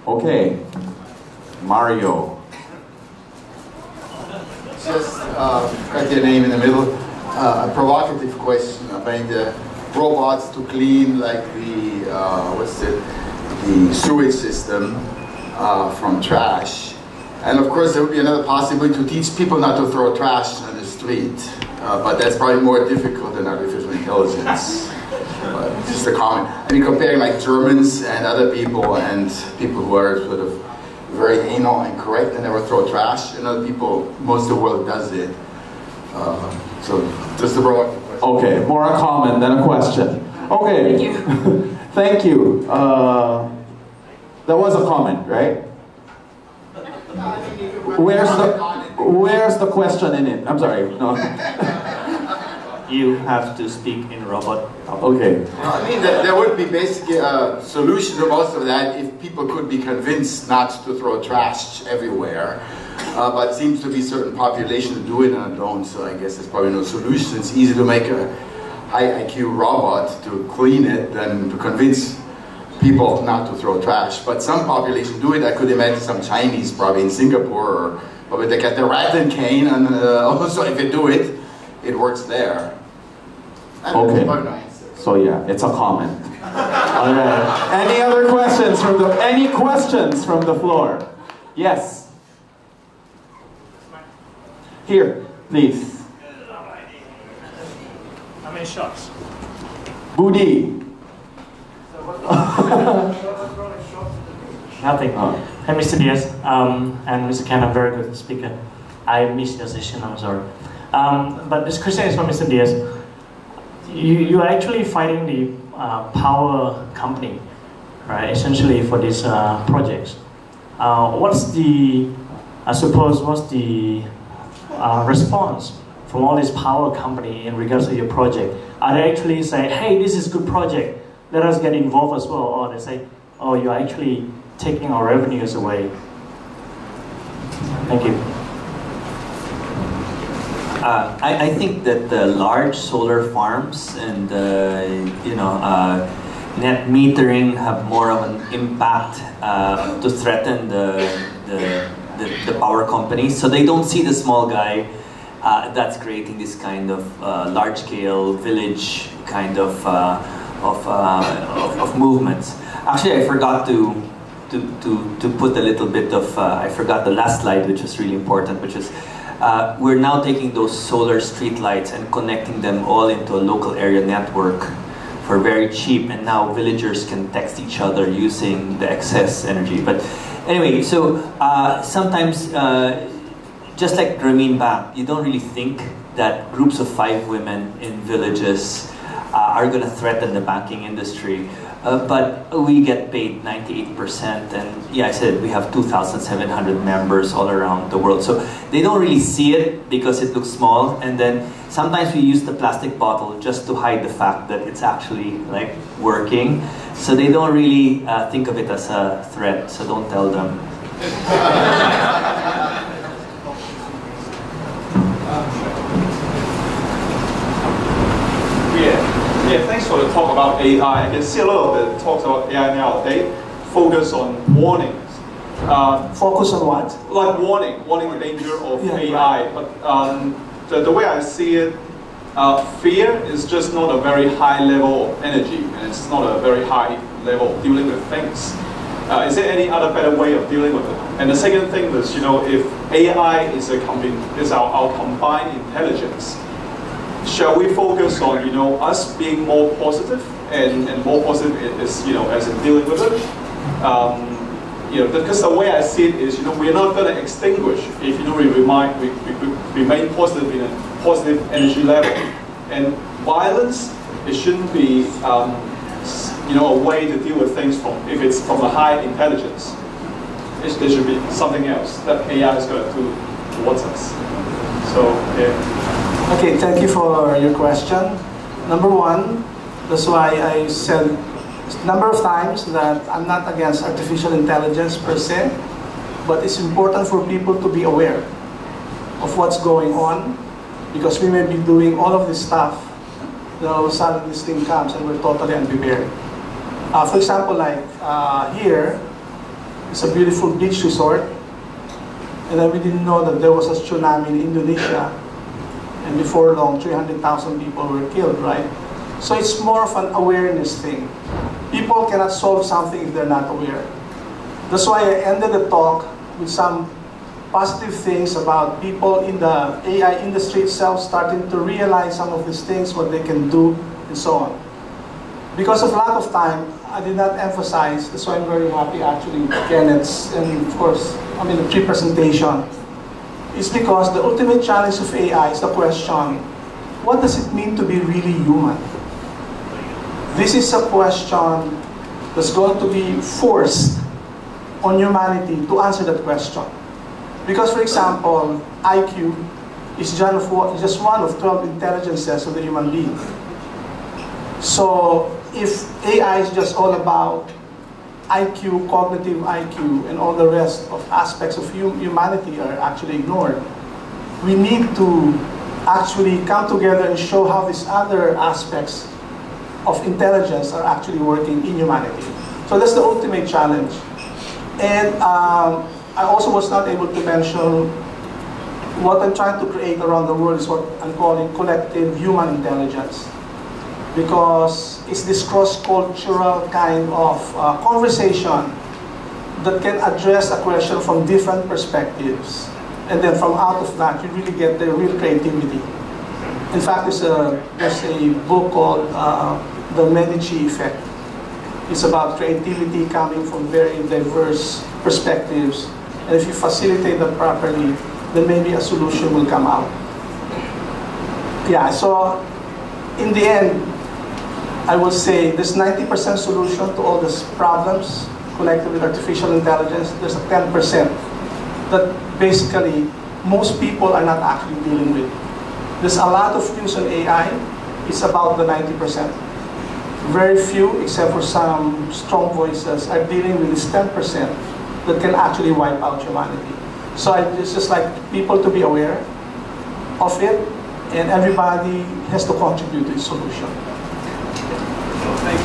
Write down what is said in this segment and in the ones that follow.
Okay, Mario. Just got your name in the middle. A provocative question about the robots to clean like the the sewage system from trash. And of course there would be another possibility to teach people not to throw trash on the street. But that's probably more difficult than artificial intelligence. But just a comment. I mean, comparing like Germans and other people and people who are sort of very anal and correct and never throw trash, and other people, most of the world does it. So just a provocative question. Okay, more a comment than a question. Okay. Thank you. Thank you. That was a comment, right? Where's the question in it? I'm sorry. No. You have to speak in robot. Okay. I mean, there would be basically a solution to most of that if people could be convinced not to throw trash everywhere. But it seems to be certain populations who do it and don't, so I guess there's probably no solution. It's easy to make a high IQ robot to clean it than to convince people not to throw trash. But some populations do it. I could imagine some Chinese, probably in Singapore, or probably they get the rat and cane, and also if they do it, it works there. Okay. So yeah, it's a comment. All right. Any other questions from the floor? Yes. Here, please. How many shots? Budi. Nothing. Oh. Hey, Mr. Diaz, and Mr. Ken, I'm very good speaker. I missed your session, I'm sorry. But this question is for Mr. Diaz. You are actually fighting the power company, right? Essentially for these projects. What's the response from all this power company in regards to your project? Are they actually say, hey, this is a good project, let us get involved as well? Or they say, oh, you're actually taking our revenues away? Thank you. I think that the large solar farms and net metering have more of an impact to threaten the power companies. So they don't see the small guy that's creating this kind of large-scale village kind of movements. Actually, I forgot to put a little bit of I forgot the last slide, which was really important, which is. We're now taking those solar street lights and connecting them all into a local area network for very cheap, and now villagers can text each other using the excess energy. But anyway, so sometimes, just like Grameen Bank, you don't really think that groups of 5 women in villages are going to threaten the banking industry. But we get paid 98%, and yeah, I said we have 2,700 members all around the world. So they don't really see it because it looks small, and then sometimes we use the plastic bottle just to hide the fact that it's actually like working. So they don't really think of it as a threat, so don't tell them. Yeah, thanks for the talk about AI. I can see a lot of the talks about AI nowadays focus on warnings. Focus on what? Like warning the danger of AI. But the way I see it, fear is just not a very high level of energy, and it's not a very high level of dealing with things. Is there any other better way of dealing with it? And the second thing is, if AI is our combined intelligence, shall we focus on us being more positive and more positive is as in dealing with it? Because the way I see it is we're not going to extinguish if we remain positive in a positive energy level. And violence, it shouldn't be a way to deal with things if it's from a high intelligence. There should be something else that AI is going to do towards us. So yeah. Okay, thank you for your question. Number one, that's why I said a number of times that I'm not against artificial intelligence per se, but it's important for people to be aware of what's going on, because we may be doing all of this stuff, then all of a sudden this thing comes and we're totally unprepared. For example, like here, It's a beautiful beach resort. And then we didn't know that there was a tsunami in Indonesia. And before long, 300,000 people were killed, right? So it's more of an awareness thing. People cannot solve something if they're not aware. That's why I ended the talk with some positive things about people in the AI industry itself starting to realize some of these things, what they can do, and so on. Because of lack of time, I did not emphasize, that's why I'm very happy actually, Kenneth's, and of course, the pre-presentation. It's because the ultimate challenge of AI is the question, what does it mean to be really human? This is a question that's going to be forced on humanity to answer that question. Because, for example, IQ is just one of 12 intelligences of the human being. So, if AI is just all about IQ, cognitive IQ, and all the rest of aspects of humanity are actually ignored, we need to actually come together and show how these other aspects of intelligence are actually working in humanity. So that's the ultimate challenge. And I also was not able to mention what I'm trying to create around the world is what I'm calling collective human intelligence. Because it's this cross-cultural kind of conversation that can address a question from different perspectives. And then from out of that, you really get the real creativity. In fact, there's a book called The Medici Effect. It's about creativity coming from very diverse perspectives. And if you facilitate that properly, then maybe a solution will come out. Yeah, so in the end, I will say there's 90% solution to all these problems connected with artificial intelligence. There's a 10% that basically most people are not actually dealing with. There's a lot of use on AI. It's about the 90%. Very few, except for some strong voices, are dealing with this 10% that can actually wipe out humanity. So it's just like people to be aware of it, and everybody has to contribute to its solution.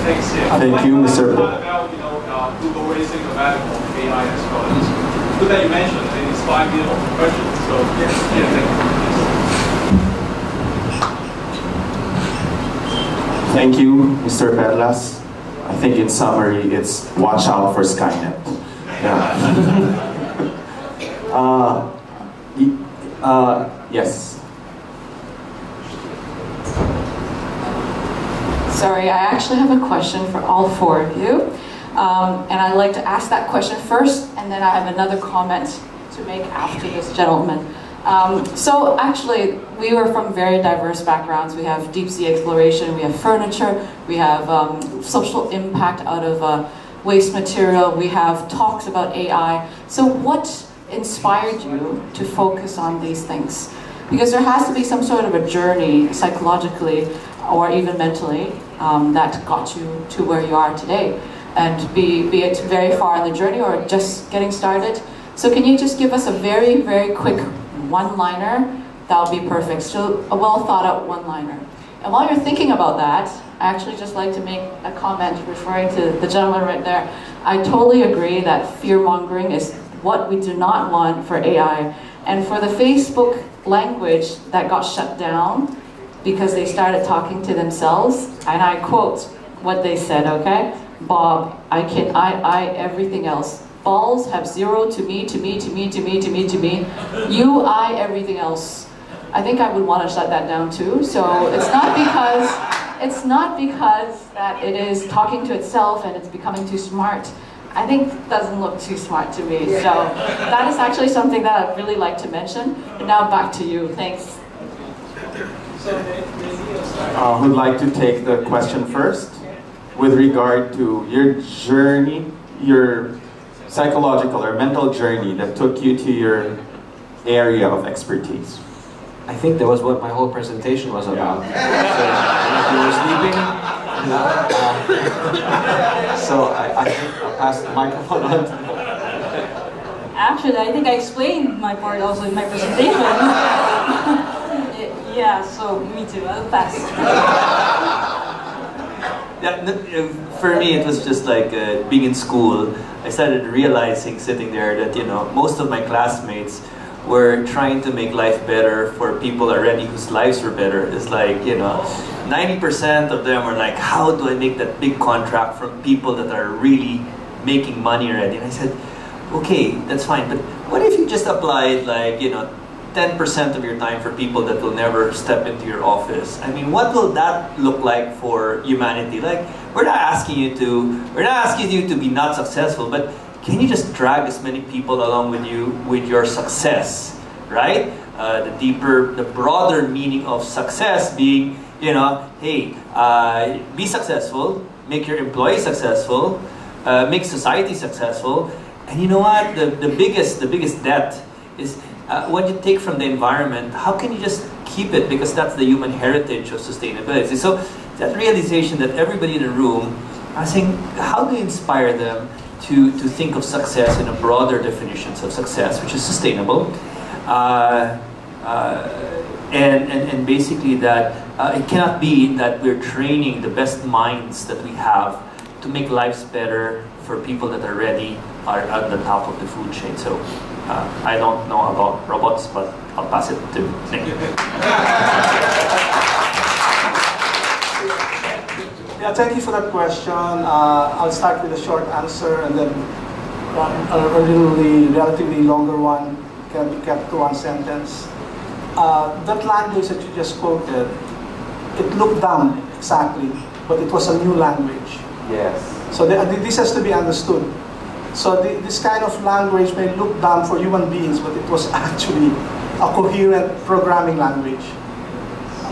Thanks. Thank you, Mr. About Google raising the value of AI as well. It's good that you mentioned it inspired me of questions. So yeah, Thank you, Mr. Perlas. I think in summary, it's watch out for Skynet. Yeah. Yes. Sorry, I actually have a question for all four of you. And I'd like to ask that question first, and then I have another comment to make after this gentleman. So actually, we were from very diverse backgrounds. We have deep sea exploration, we have furniture, we have social impact out of waste material, we have talks about AI. So what inspired you to focus on these things? Because there has to be some sort of a journey psychologically or even mentally that got you to where you are today. And be it very far in the journey or just getting started. So can you just give us a very, very quick one-liner? That would be perfect. So a well thought out one-liner. And while you're thinking about that, I actually just like to make a comment referring to the gentleman right there. I totally agree that fear-mongering is what we do not want for AI. And for the Facebook language that got shut down because they started talking to themselves, and I quote what they said, okay? Bob, I everything else. Balls have zero to me, to me, to me, to me, to me, to me. You, I, everything else. I think I would want to shut that down too. So it's not because that it is talking to itself and it's becoming too smart. I think it doesn't look too smart to me. So that is actually something that I'd really like to mention. And now back to you. Thanks. Who'd like to take the question first? With regard to your journey, your psychological or mental journey that took you to your area of expertise. I think that was what my whole presentation was about. So you were sleeping. So I think I'll pass the microphone on to you. Actually, I think I explained my part also in my presentation. Yeah, so me too, I'll pass. Yeah, for me, it was just like being in school. I started realizing sitting there that, you know, most of my classmates were trying to make life better for people already whose lives were better. It's like, you know, 90% of them were like, how do I make that big contract from people that are really making money already? And I said, okay, that's fine, but what if you just applied, like, you know, 10% of your time for people that will never step into your office? I mean, what will that look like for humanity? Like, we're not asking you to be not successful, but can you just drag as many people along with you with your success, right? The broader meaning of success being, you know, hey, be successful, make your employees successful, make society successful, and you know what? The biggest debt is what you take from the environment. How can you just keep it? Because that's the human heritage of sustainability. So that realization that everybody in the room, I think, how do you inspire them to think of success in a broader definitions of success, which is sustainable, and basically that it cannot be that we're training the best minds that we have to make lives better for people that already are at the top of the food chain. So I don't know about robots, but I'll pass it to Nick. Yeah, thank you for that question. I'll start with a short answer, and then a relatively longer one can be kept to one sentence. That language that you just quoted, it looked dumb, exactly, but it was a new language. Yes. So this has to be understood. So this kind of language may look dumb for human beings, but it was actually a coherent programming language.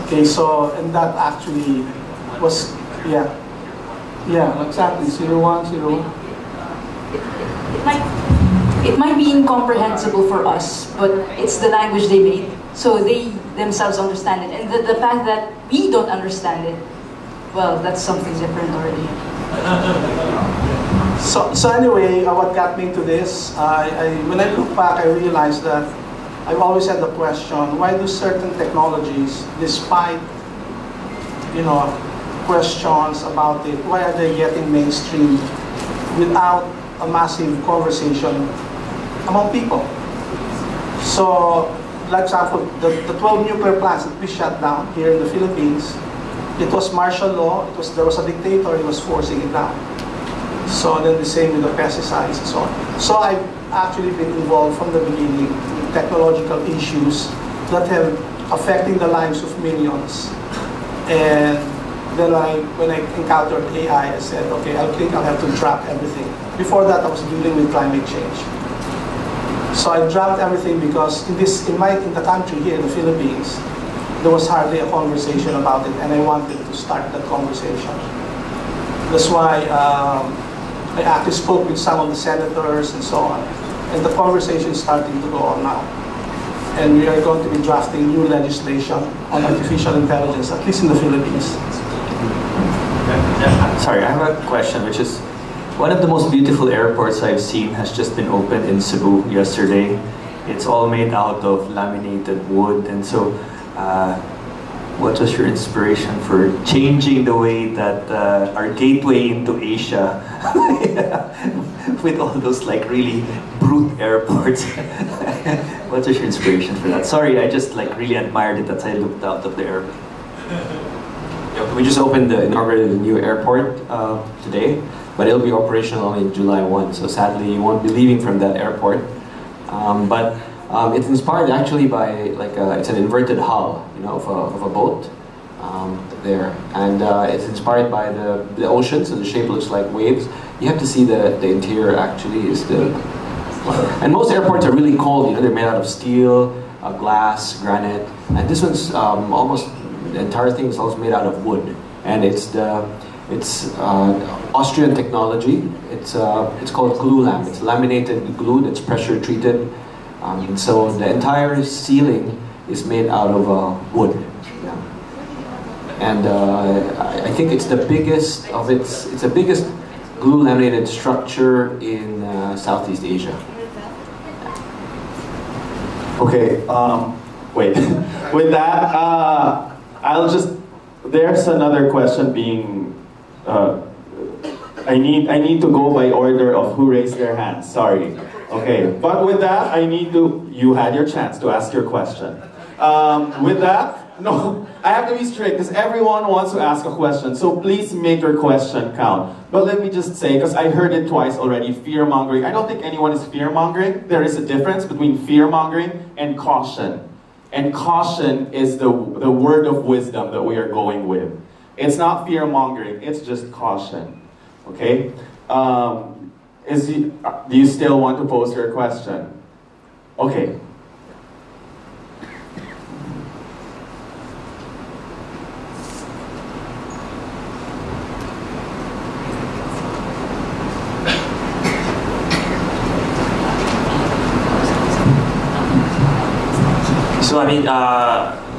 Okay, so, and that actually was, yeah, exactly, 01, 01. It might be incomprehensible for us, but it's the language they made, so they themselves understand it. And the fact that we don't understand it, well, that's something different already. So anyway, what got me into this, when I look back, I realized that I've always had the question, why do certain technologies, despite, you know, questions about it, why are they getting mainstream without a massive conversation among people? So, like example, the 12 nuclear plants that we shut down here in the Philippines, it was martial law, there was a dictator, he was forcing it down. So then the same with the pesticides and so on. So I've actually been involved from the beginning with technological issues that have affecting the lives of millions. And then when I encountered AI, I said, okay, I think I'll have to drop everything. Before that, I was dealing with climate change. So I dropped everything because in the country here in the Philippines, there was hardly a conversation about it, and I wanted to start that conversation. That's why I actually spoke with some of the senators and so on, and the conversation is starting to go on now. And we are going to be drafting new legislation on artificial intelligence, at least in the Philippines. Sorry, I have a question, which is, one of the most beautiful airports I've seen has just been opened in Cebu yesterday. It's all made out of laminated wood, and so what was your inspiration for changing the way that our gateway into Asia with all those like really brute airports? What was your inspiration for that? Sorry, I just like really admired it as I looked out of the airport. Yeah, we just inaugurated a new airport today, but it'll be operational only July 1. So sadly, you won't be leaving from that airport. But it's inspired actually by it's an inverted hull, you know, of a boat there, and it's inspired by the ocean. So the shape looks like waves. You have to see the interior actually is and most airports are really cold. You know, they're made out of steel, glass, granite, and this one's almost the entire thing is also made out of wood, and it's Austrian technology. It's called glue-lam. It's laminated glue that's pressure treated. And so the entire ceiling is made out of wood. Yeah. And I think it's the biggest of it's the biggest glue laminated structure in Southeast Asia. Okay, wait. With that, I'll just, there's another question being I need to go by order of who raised their hands. Sorry. Okay, but with that, you had your chance to ask your question. With that, no, I have to be strict because everyone wants to ask a question. So please make your question count. But let me just say, because I heard it twice already, fear-mongering. I don't think anyone is fear-mongering. There is a difference between fear-mongering and caution. And caution is the word of wisdom that we are going with. It's not fear-mongering, it's just caution. Okay? Do you still want to pose your question? Okay. So I mean,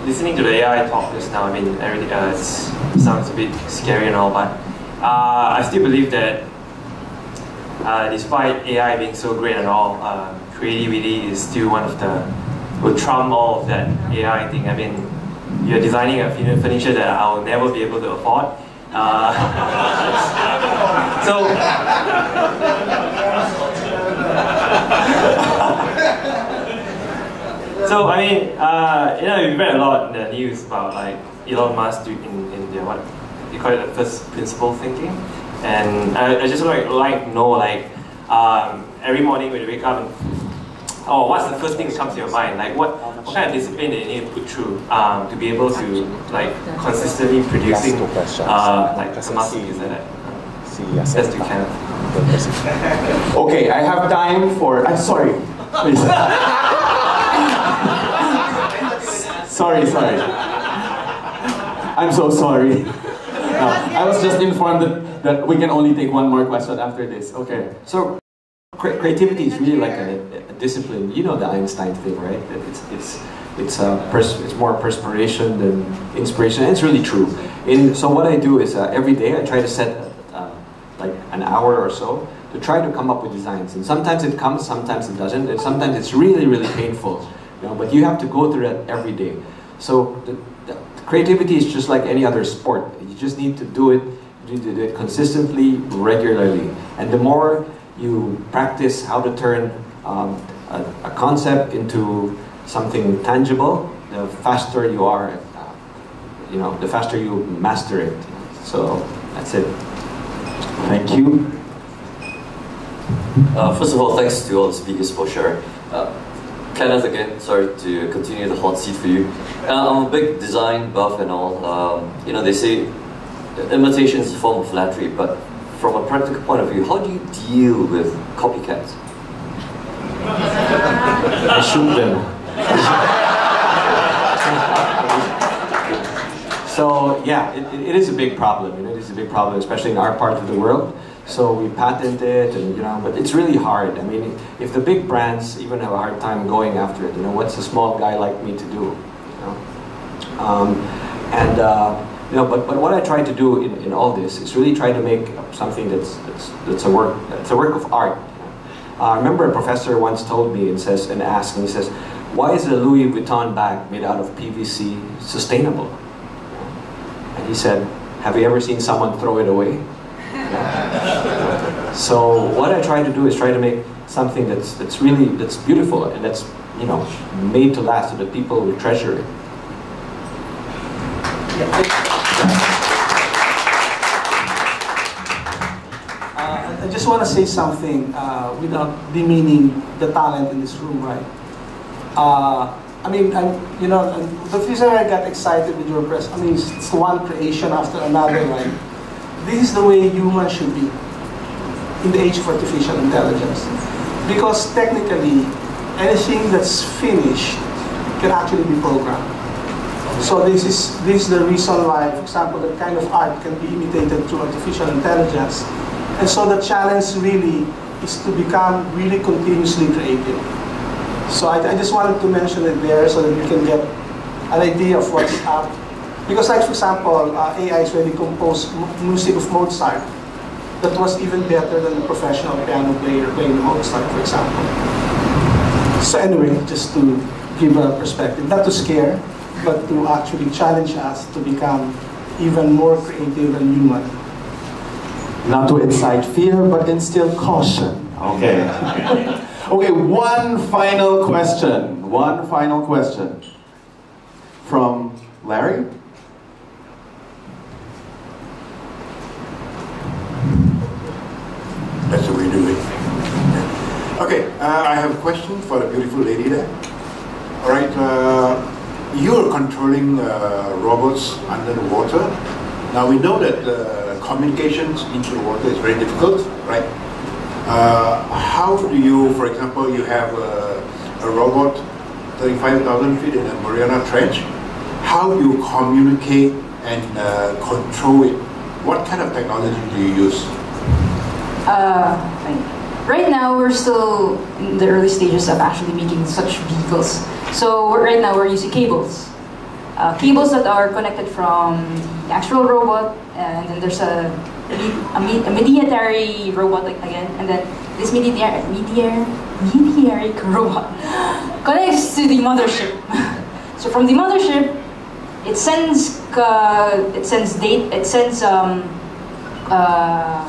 listening to the AI talk just now, I mean, everything it sounds a bit scary and all, but I still believe that despite AI being so great and all, creativity is still one of will trump all of that AI thing. I mean, you're designing a furniture that I'll never be able to afford. So I mean, we've read a lot in the news about like Elon Musk in their what you call it, the first principle thinking, and I just like know like every morning when you wake up, what's the first thing that comes to your mind? Like what kind of discipline that you need to put through to be able to like consistently producing like the masterpiece like that. That's the kind of. Okay, I have time for. I'm sorry. Please. Sorry. I'm so sorry. I was just informed that we can only take one more question after this. Okay. So creativity is really like a discipline. You know the Einstein thing, right? It's more perspiration than inspiration, and it's really true. So what I do is every day I try to set like an hour or so to try to come up with designs. And sometimes it comes, sometimes it doesn't, and sometimes it's really, really painful. But you have to go through that every day. So the creativity is just like any other sport. You just need to do it. You need to do it consistently, regularly. And the more you practice how to turn a concept into something tangible, the faster you are, the faster you master it. So that's it. Thank you. First of all, thanks to all the speakers for sharing. Kenneth again, sorry to continue the hot seat for you. I'm a big design buff and all. They say imitation is a form of flattery, but from a practical point of view, how do you deal with copycats? I shoot them. So yeah, it is a big problem. It is a big problem, especially in our part of the world. So we patent it, and but it's really hard. I mean, if the big brands even have a hard time going after it, what's a small guy like me to do? But what I try to do in all this is really try to make something that's a work of art. I remember a professor once told me and he says, why is a Louis Vuitton bag made out of PVC sustainable? And he said, have you ever seen someone throw it away? So what I try to do is try to make something that's beautiful and that's made to last, so that people will treasure it. I just want to say something without demeaning the talent in this room, right? The reason I got excited with your press, it's one creation after another, right? This is the way humans should be in the age of artificial intelligence. Because technically, anything that's finished can actually be programmed. So this is the reason why, for example, that kind of art can be imitated through artificial intelligence. And so the challenge really is to become really continuously creative. So I just wanted to mention it there so that you can get an idea of what's up. Because like, for example, AI has already composed music of Mozart that was even better than the professional piano player playing Mozart, for example. So anyway, just to give a perspective, not to scare, but to actually challenge us to become even more creative and human. Not to incite fear, but instill caution. Okay. Okay, one final question. One final question. From Larry? That's the way to do it. Okay, I have a question for the beautiful lady there. All right, you are controlling robots under the water. Now we know that communications into the water is very difficult, right? How do you, for example, you have a robot 35,000 feet in a Mariana Trench. How do you communicate and control it? What kind of technology do you use? Right now, we're still in the early stages of actually making such vehicles. So right now, we're using cables. Cables that are connected from the actual robot, and then there's a mediatory robot again, and then this mediatory robot connects to the mothership. So from the mothership, it sends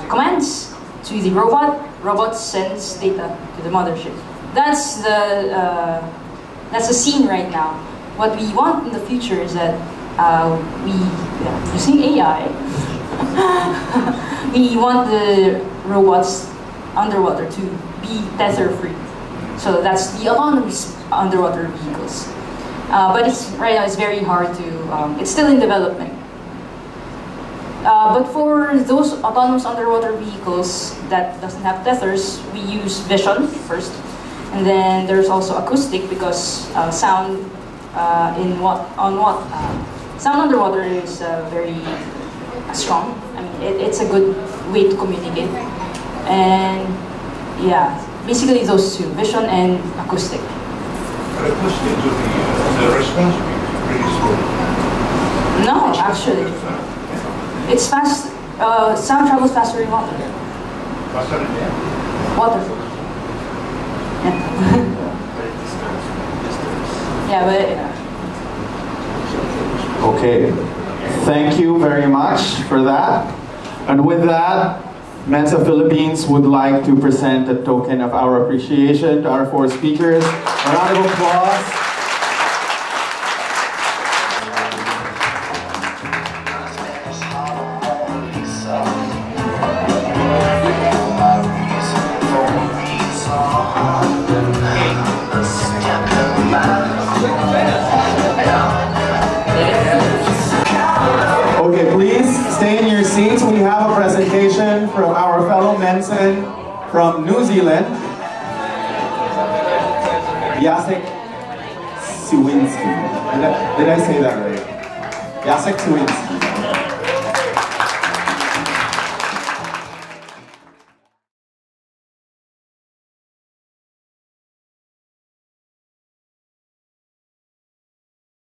commands to the robot. Robot sends data to the mothership. That's the scene right now. What we want in the future is that using AI, we want the robots underwater to be tether-free. So that's the autonomous underwater vehicles. But right now it's very hard to, it's still in development. But for those autonomous underwater vehicles that doesn't have tethers, we use vision first. And then there's also acoustic, because sound sound underwater is very strong. I mean, it's a good way to communicate. And yeah, basically those two, vision and acoustic. But acoustic, the response will be pretty slow. No, actually. It's fast, sound travels faster in water. Faster than air? Water. Yeah. Yeah, but... Okay. Thank you very much for that. And with that, Mensa Philippines would like to present a token of our appreciation to our 4 speakers. A round of applause. Okay, please stay in your seats. We have a presentation from our fellow Mensan from New Zealand, Jacek Siwinski. Did I say that right? Jacek Siwinski.